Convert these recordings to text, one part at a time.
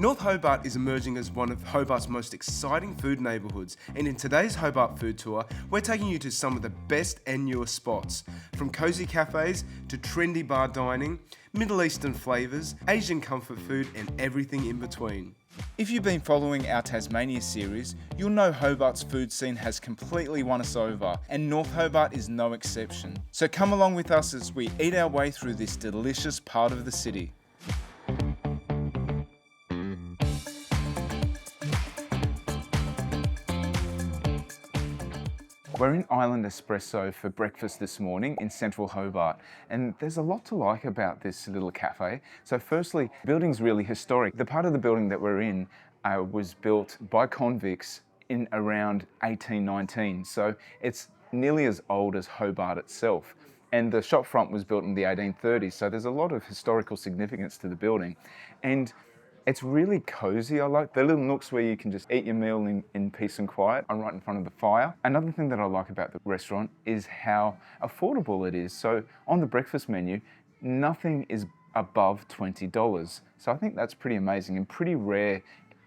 North Hobart is emerging as one of Hobart's most exciting food neighbourhoods, and in today's Hobart Food Tour, we're taking you to some of the best and newest spots, from cosy cafes to trendy bar dining, Middle Eastern flavours, Asian comfort food and everything in between. If you've been following our Tasmania series, you'll know Hobart's food scene has completely won us over, and North Hobart is no exception. So come along with us as we eat our way through this delicious part of the city. We're in Island Espresso for breakfast this morning in central Hobart, and there's a lot to like about this little cafe. So firstly, the building's really historic. The part of the building that we're in was built by convicts in around 1819, so it's nearly as old as Hobart itself. And the shop front was built in the 1830s, so there's a lot of historical significance to the building. And it's really cozy. I like the little nooks where you can just eat your meal in peace and quiet. I'm right in front of the fire. Another thing that I like about the restaurant is how affordable it is. So on the breakfast menu, nothing is above $20. So I think that's pretty amazing and pretty rare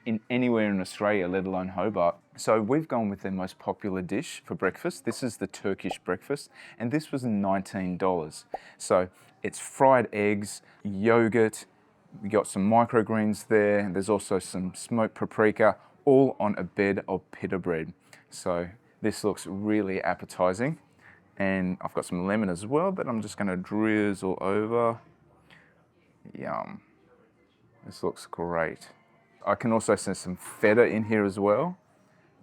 in anywhere in Australia, let alone Hobart. So we've gone with their most popular dish for breakfast. This is the Turkish breakfast, and this was $19. So it's fried eggs, yogurt, we got some microgreens there, and there's also some smoked paprika, all on a bed of pita bread. So this looks really appetizing. And I've got some lemon as well that I'm just gonna drizzle over. Yum. This looks great. I can also send some feta in here as well.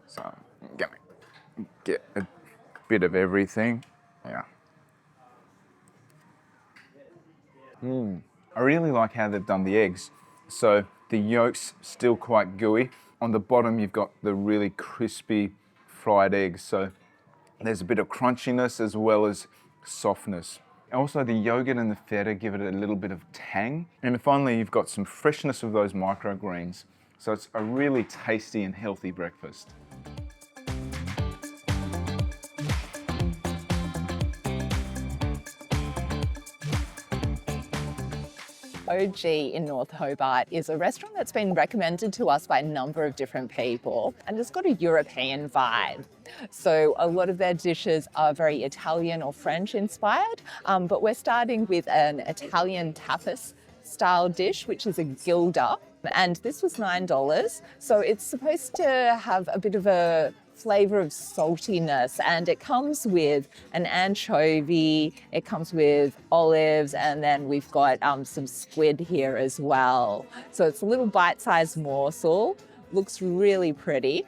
So I'm gonna get a bit of everything. Yeah. I really like how they've done the eggs. So the yolk's still quite gooey. On the bottom, you've got the really crispy fried eggs. So there's a bit of crunchiness as well as softness. Also, the yogurt and the feta give it a little bit of tang. And finally, you've got some freshness of those microgreens. So it's a really tasty and healthy breakfast. Ogee in North Hobart is a restaurant that's been recommended to us by a number of different people, and it's got a European vibe. So a lot of their dishes are very Italian or French inspired, but we're starting with an Italian tapas style dish, which is a gilda, and this was $9. So it's supposed to have a bit of a flavor of saltiness, and it comes with an anchovy, it comes with olives, and then we've got some squid here as well. So it's a little bite-sized morsel, looks really pretty.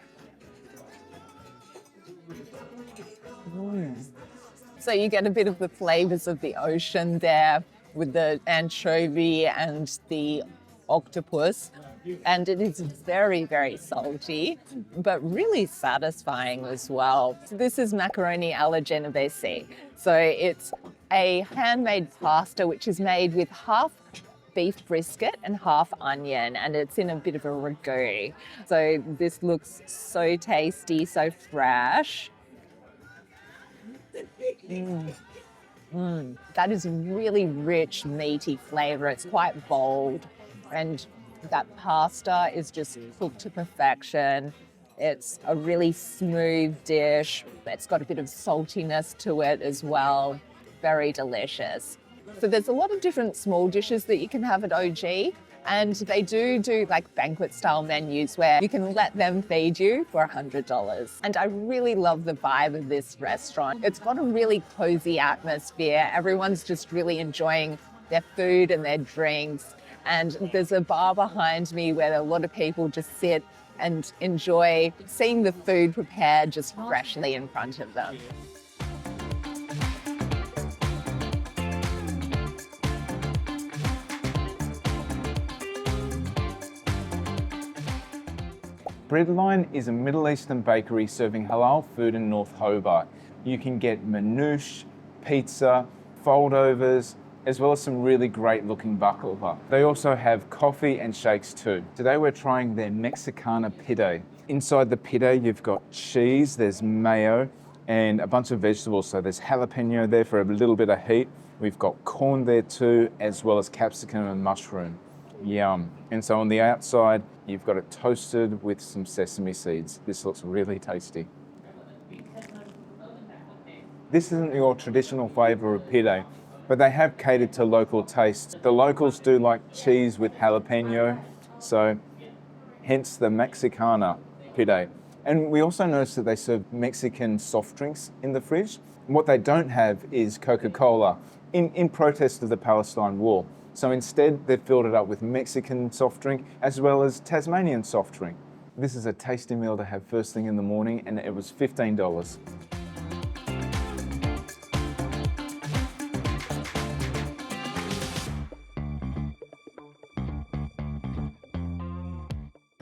So you get a bit of the flavors of the ocean there with the anchovy and the octopus. And it is very, very salty, but really satisfying as well. So this is macaroni alla genovese. So it's a handmade pasta which is made with half beef brisket and half onion, and it's in a bit of a ragu. So this looks so tasty, so fresh. That is really rich, meaty flavor. It's quite bold, and that pasta is just cooked to perfection. It's a really smooth dish. It's got a bit of saltiness to it as well. Very delicious. So there's a lot of different small dishes that you can have at Ogee, and they do like banquet style menus where you can let them feed you for $100. And I really love the vibe of this restaurant. It's got a really cozy atmosphere. Everyone's just really enjoying their food and their drinks. And there's a bar behind me where a lot of people just sit and enjoy seeing the food prepared just freshly in front of them. Breadline is a Middle Eastern bakery serving halal food in North Hobart. You can get manouche, pizza, foldovers, as well as some really great looking baklava. They also have coffee and shakes too. Today we're trying their Mexicana pide. Inside the pide you've got cheese, there's mayo, and a bunch of vegetables. So there's jalapeno there for a little bit of heat. We've got corn there too, as well as capsicum and mushroom. Yum. And so on the outside, you've got it toasted with some sesame seeds. This looks really tasty. This isn't your traditional flavour of pide, but they have catered to local tastes. The locals do like cheese with jalapeno, so hence the Mexicana pide. And we also noticed that they serve Mexican soft drinks in the fridge. What they don't have is Coca-Cola in protest of the Palestine war. So instead, they've filled it up with Mexican soft drink as well as Tasmanian soft drink. This is a tasty meal to have first thing in the morning, and it was $15.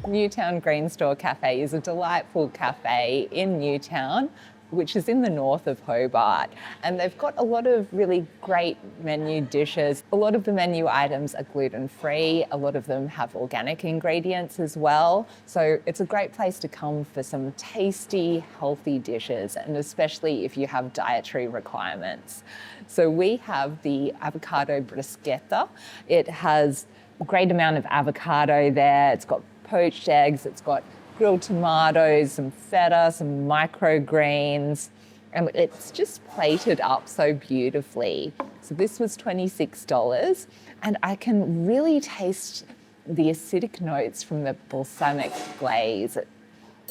Newtown Greenstore Café is a delightful cafe in Newtown, which is in the north of Hobart. And they've got a lot of really great menu dishes. A lot of the menu items are gluten-free. A lot of them have organic ingredients as well. So it's a great place to come for some tasty, healthy dishes, and especially if you have dietary requirements. So we have the avocado bruschetta. It has a great amount of avocado there. It's got poached eggs, it's got grilled tomatoes, some feta, some microgreens, and it's just plated up so beautifully. So this was $26, and I can really taste the acidic notes from the balsamic glaze.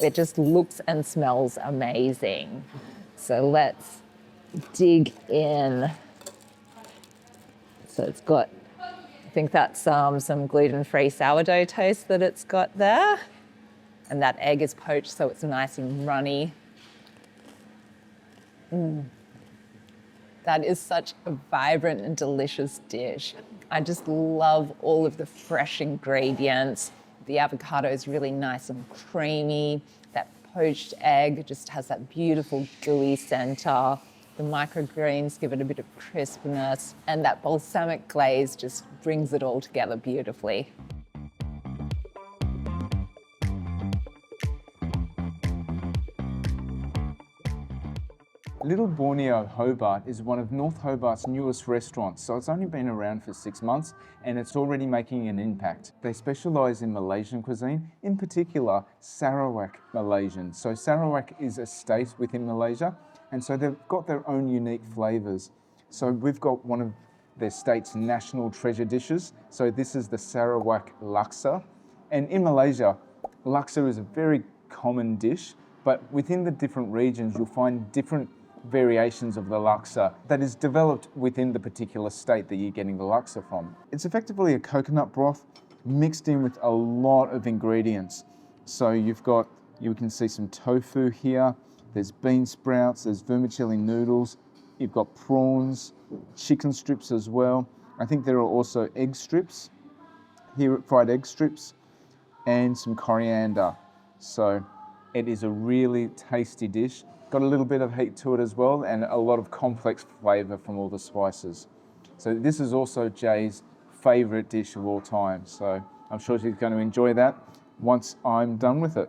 It just looks and smells amazing. So let's dig in. So it's got, I think that's some gluten-free sourdough toast that it's got there. And that egg is poached, so it's nice and runny. That is such a vibrant and delicious dish. I just love all of the fresh ingredients. The avocado is really nice and creamy. That poached egg just has that beautiful gooey center. The microgreens give it a bit of crispness, and that balsamic glaze just brings it all together beautifully. Little Borneo Hobart is one of North Hobart's newest restaurants, so it's only been around for 6 months and it's already making an impact. They specialise in Malaysian cuisine, in particular Sarawak Malaysian. So Sarawak is a state within Malaysia, and so they've got their own unique flavours. So we've got one of their state's national treasure dishes. So this is the Sarawak Laksa. And in Malaysia, Laksa is a very common dish, but within the different regions, you'll find different variations of the laksa that is developed within the particular state that you're getting the laksa from. It's effectively a coconut broth mixed in with a lot of ingredients. So you can see some tofu here, there's bean sprouts, there's vermicelli noodles, you've got prawns, chicken strips as well. I think there are also egg strips here, fried egg strips, and some coriander. So it is a really tasty dish. Got a little bit of heat to it as well, and a lot of complex flavour from all the spices. So this is also Jay's favourite dish of all time. So I'm sure she's going to enjoy that once I'm done with it.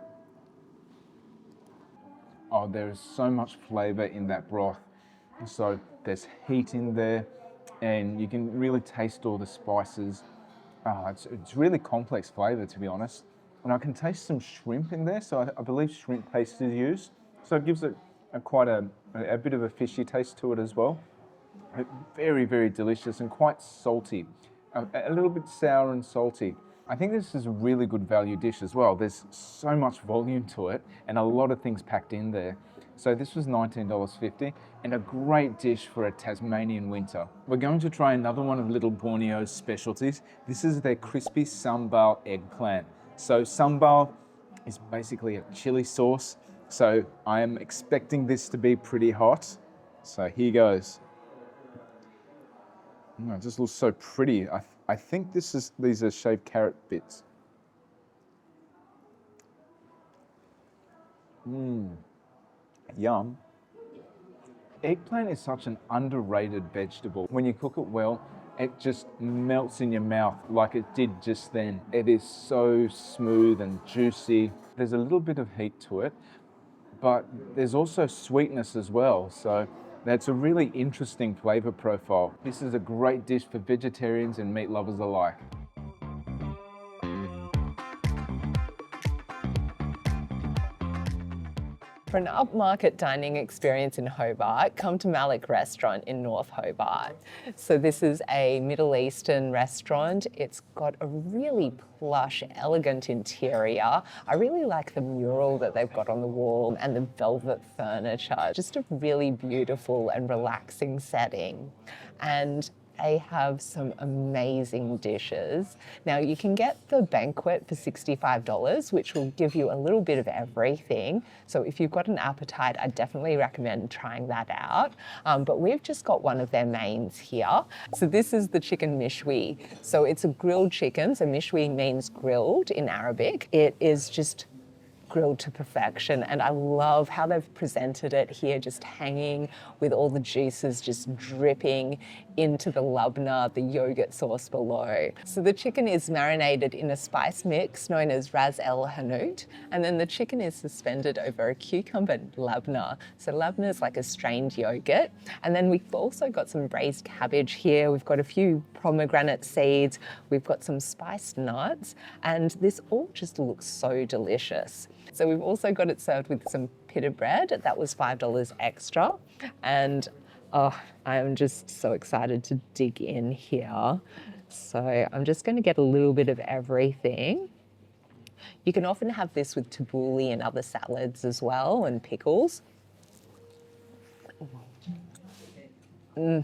Oh, there is so much flavour in that broth. So there's heat in there, and you can really taste all the spices. It's really complex flavour, to be honest. And I can taste some shrimp in there, so I believe shrimp paste is used. So it gives it quite a bit of a fishy taste to it as well. Very, very delicious and quite salty. A little bit sour and salty. I think this is a really good value dish as well. There's so much volume to it and a lot of things packed in there. So this was $19.50 and a great dish for a Tasmanian winter. We're going to try another one of Little Borneo's specialties. This is their crispy sambal eggplant. So sambal is basically a chili sauce. So I am expecting this to be pretty hot. So here goes. It just looks so pretty. I think these are shaved carrot bits. Yum. Eggplant is such an underrated vegetable. When you cook it well, it just melts in your mouth like it did just then. It is so smooth and juicy. There's a little bit of heat to it, but there's also sweetness as well. So that's a really interesting flavor profile. This is a great dish for vegetarians and meat lovers alike. For an upmarket dining experience in Hobart, come to Malik Restaurant in North Hobart. So this is a Middle Eastern restaurant. It's got a really plush, elegant interior. I really like the mural that they've got on the wall and the velvet furniture. Just a really beautiful and relaxing setting. And they have some amazing dishes. Now you can get the banquet for $65, which will give you a little bit of everything. So if you've got an appetite, I definitely recommend trying that out. But we've just got one of their mains here. So this is the chicken mishwi. So it's a grilled chicken. So mishwi means grilled in Arabic. It is just grilled to perfection, and I love how they've presented it here, just hanging with all the juices just dripping into the labna, the yogurt sauce below. So the chicken is marinated in a spice mix known as Ras El Hanout, and then the chicken is suspended over a cucumber labna. So labna is like a strained yogurt, and then we've also got some braised cabbage here. We've got a few pomegranate seeds, we've got some spiced nuts, and this all just looks so delicious. So we've also got it served with some pita bread. That was $5 extra. And I am just so excited to dig in here. So I'm just going to get a little bit of everything. You can often have this with tabbouleh and other salads as well, and pickles. Oh,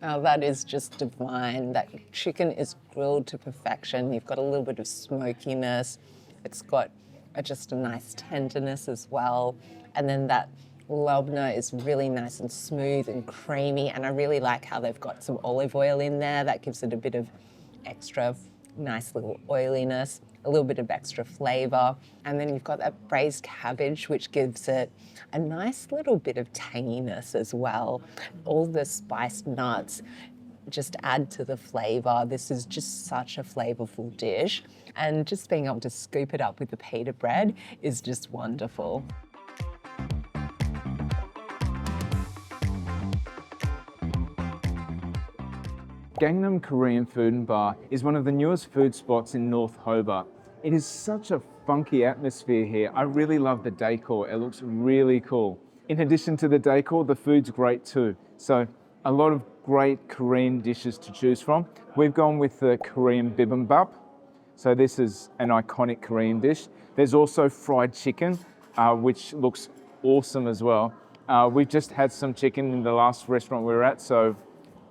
that is just divine. That chicken is grilled to perfection. You've got a little bit of smokiness. It's got just a nice tenderness as well. And then that labna is really nice and smooth and creamy. And I really like how they've got some olive oil in there. That gives it a bit of extra nice little oiliness, a little bit of extra flavour. And then you've got that braised cabbage, which gives it a nice little bit of tanginess as well. All the spiced nuts just add to the flavour. This is just such a flavourful dish. And just being able to scoop it up with the pita bread is just wonderful. Gangnam Korean Food and Bar is one of the newest food spots in North Hobart. It is such a funky atmosphere here. I really love the decor. It looks really cool. In addition to the decor, the food's great too. So a lot of great Korean dishes to choose from. We've gone with the Korean Bibimbap. So this is an iconic Korean dish. There's also fried chicken, which looks awesome as well. We've just had some chicken in the last restaurant we were at, so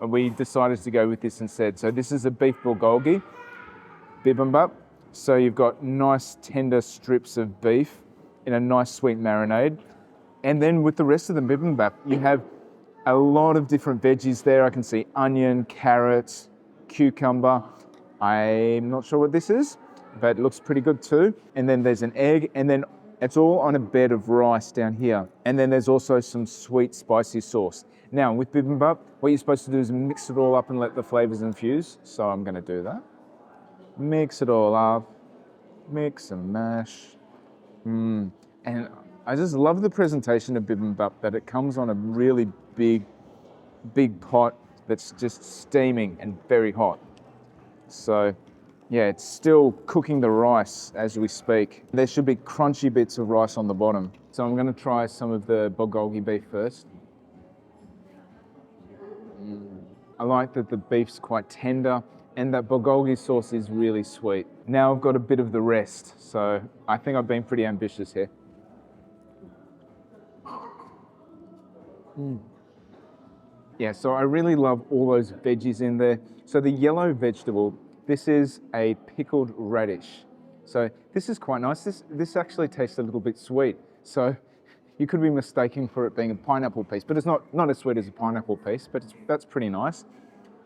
we decided to go with this instead. So this is a beef bulgogi bibimbap. So you've got nice tender strips of beef in a nice sweet marinade. And then with the rest of the bibimbap, you have a lot of different veggies there. I can see onion, carrots, cucumber. I'm not sure what this is, but it looks pretty good too. And then there's an egg, and then it's all on a bed of rice down here. And then there's also some sweet spicy sauce. Now with bibimbap, what you're supposed to do is mix it all up and let the flavors infuse. So I'm gonna do that. Mix it all up, mix and mash. And I just love the presentation of bibimbap, that it comes on a really big pot that's just steaming and very hot. So yeah, it's still cooking the rice as we speak. There should be crunchy bits of rice on the bottom. So I'm gonna try some of the bulgogi beef first. I like that the beef's quite tender and that bulgogi sauce is really sweet. Now I've got a bit of the rest, so I think I've been pretty ambitious here. Yeah, so I really love all those veggies in there. So the yellow vegetable, this is a pickled radish. So this is quite nice. This actually tastes a little bit sweet. So you could be mistaken for it being a pineapple piece, but it's not as sweet as a pineapple piece, but that's pretty nice.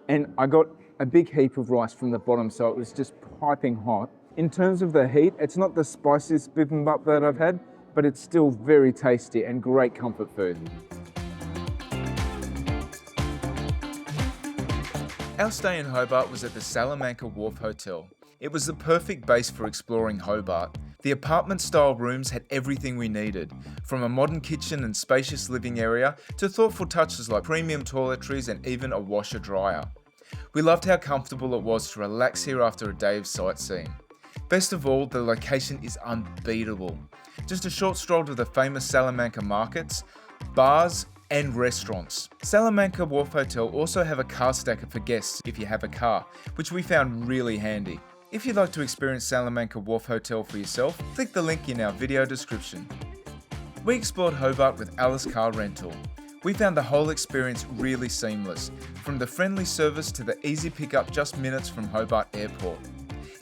And I got a big heap of rice from the bottom, so it was just piping hot. In terms of the heat, it's not the spiciest bibimbap that I've had, but it's still very tasty and great comfort food. Our stay in Hobart was at the Salamanca Wharf Hotel. It was the perfect base for exploring Hobart. The apartment-style rooms had everything we needed, from a modern kitchen and spacious living area to thoughtful touches like premium toiletries and even a washer-dryer. We loved how comfortable it was to relax here after a day of sightseeing. Best of all, the location is unbeatable. Just a short stroll to the famous Salamanca markets, bars, and restaurants. Salamanca Wharf Hotel also have a car stacker for guests if you have a car, which we found really handy. If you'd like to experience Salamanca Wharf Hotel for yourself, click the link in our video description. We explored Hobart with Alice Car Rental. We found the whole experience really seamless, from the friendly service to the easy pickup just minutes from Hobart Airport.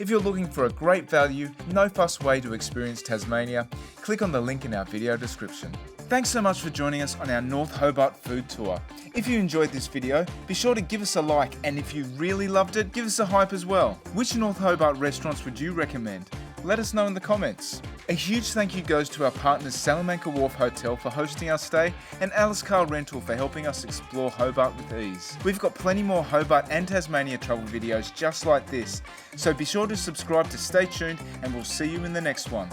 If you're looking for a great value, no fuss way to experience Tasmania, click on the link in our video description. Thanks so much for joining us on our North Hobart Food Tour. If you enjoyed this video, be sure to give us a like, and if you really loved it, give us a hype as well. Which North Hobart restaurants would you recommend? Let us know in the comments. A huge thank you goes to our partners Salamanca Wharf Hotel for hosting our stay and Alice Car Rental for helping us explore Hobart with ease. We've got plenty more Hobart and Tasmania travel videos just like this, so be sure to subscribe to stay tuned and we'll see you in the next one.